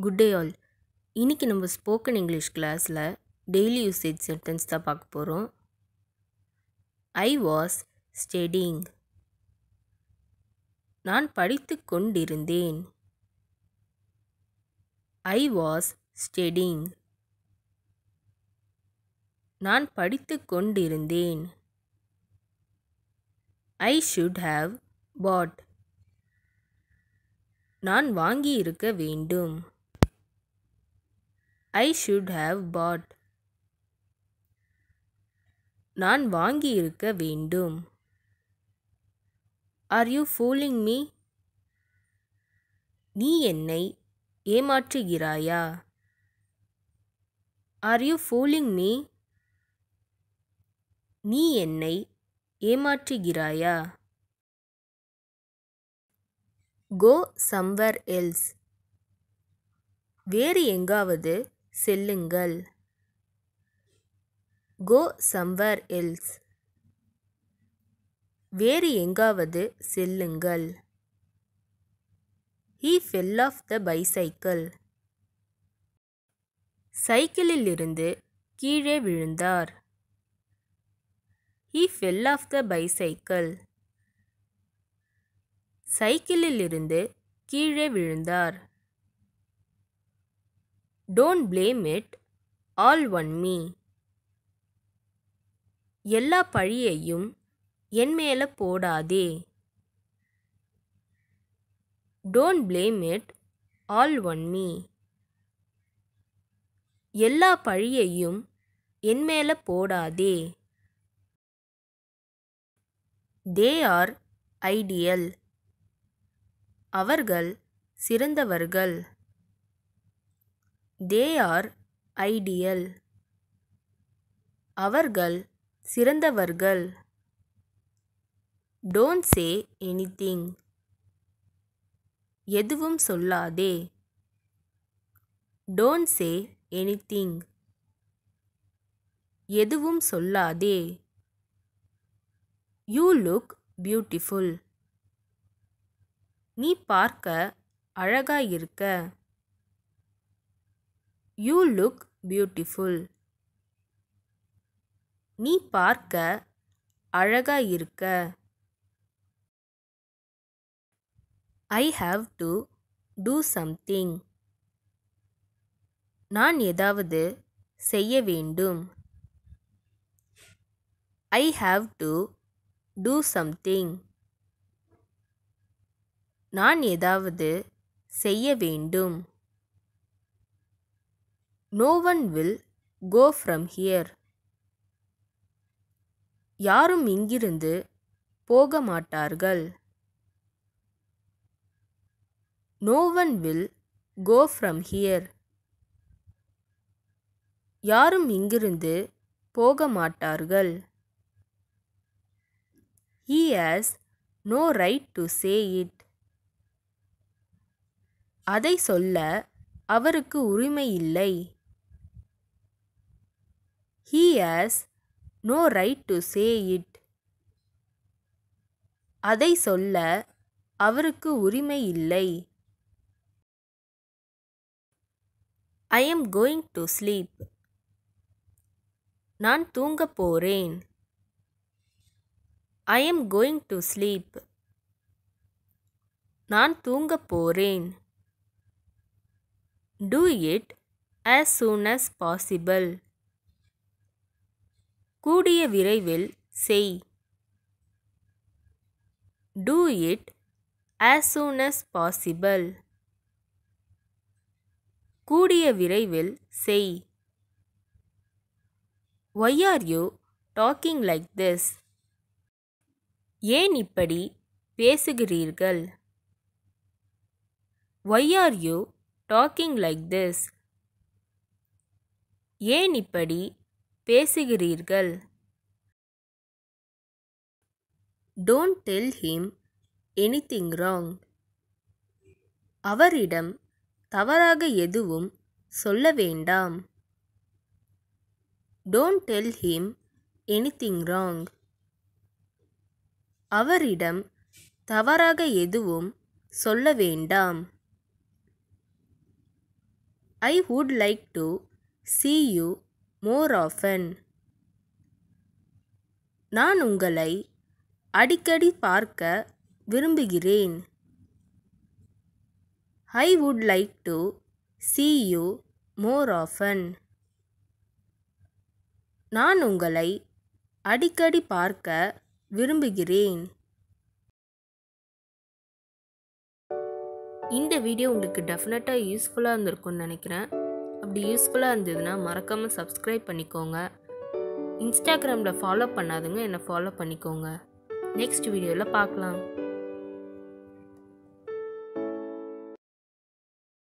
Good day all. இன்றைக்கி நம்ம spoken English கிளாஸில் டெய்லி யூசேஜ் சென்டென்ஸ் தான் பார்க்க போகிறோம். I was studying. நான் படித்து கொண்டிருந்தேன். I was studying. நான் படித்து கொண்டிருந்தேன். ஐ ஷுட் ஹாவ் பாட். நான் வாங்கியிருக்க வேண்டும். I should have bought. நான் வாங்கியிருக்க வேண்டும். Are you fooling me? நீ என்னை ஏமாற்றுகிறாயா? Are you fooling me? நீ என்னை ஏமாற்றுகிறாயா? Go somewhere else. வேறு எங்காவது செல்லுங்கள். Go somewhere else. வேறு எங்காவது செல்லுங்கள். He fell off the bicycle. சைக்கிளில் இருந்து கீழே விழுந்தார். He fell off the bicycle. சைக்கிளில் இருந்து கீழே விழுந்தார். Don't blame it all on me. எல்லா பழியையும் என் மேலே போடாதே. Don't blame it all on me. எல்லா பழியையும் என் மேலே போடாதே. They are ideal. அவர்கள் சிறந்தவர்கள். They are ideal. அவர்கள் சிறந்தவர்கள். Don't say anything. எதுவும் சொல்லாதே. Don't say anything. எதுவும் சொல்லாதே. You look beautiful. நீ பார்க்க அழகாயிருக்க. You look beautiful. நீ பார்க்க அழகாயிருக்க. I have to do something. நான் ஏதாவது செய்ய வேண்டும். I have to do something. நான் ஏதாவது செய்ய வேண்டும். No one will go from here. யாரும் இங்கிருந்து போக மாட்டார்கள். No one will go from here. யாரும் இங்கிருந்து போக மாட்டார்கள். He has no right to say it. அதை சொல்ல அவருக்கு உரிமை இல்லை. He has no right to say it. அதை சொல்ல அவருக்கு உரிமை இல்லை. I am going to sleep. நான் தூங்கப் போறேன். I am going to sleep. நான் தூங்கப் போறேன். Do it as soon as possible. கூடிய விரைவில் செய். Do it as soon as possible. கூடிய விரைவில் செய். Why are you talking like this? ஏன் இப்படி பேசுகிறீர்கள்? Why are you talking like this? ஏன் இப்படி பேசுகிறீர்கள்? Don't tell him anything wrong. அவரிடம் தவறாக எதுவும் சொல்ல வேண்டாம். Don't tell him anything wrong. அவரிடம் தவறாக எதுவும் சொல்ல வேண்டாம். I would like to see you more often. நான் உங்களை அடிக்கடி பார்க்க விரும்புகிறேன். I would like to see you more often. நான் உங்களை அடிக்கடி பார்க்க விரும்புகிறேன். இந்த வீடியோ உங்களுக்கு டெஃபினட்டாக யூஸ்ஃபுல்லாக இருந்திருக்கும்னு நினைக்கிறேன். அப்படி யூஸ்ஃபுல்லாக இருந்ததுன்னா மறக்காமல் சப்ஸ்கிரைப் பண்ணிக்கோங்க. இன்ஸ்டாகிராமில் ஃபாலோ பண்ணாதுங்க என்னை ஃபாலோ பண்ணிக்கோங்க. நெக்ஸ்ட் வீடியோவில் பார்க்கலாம்.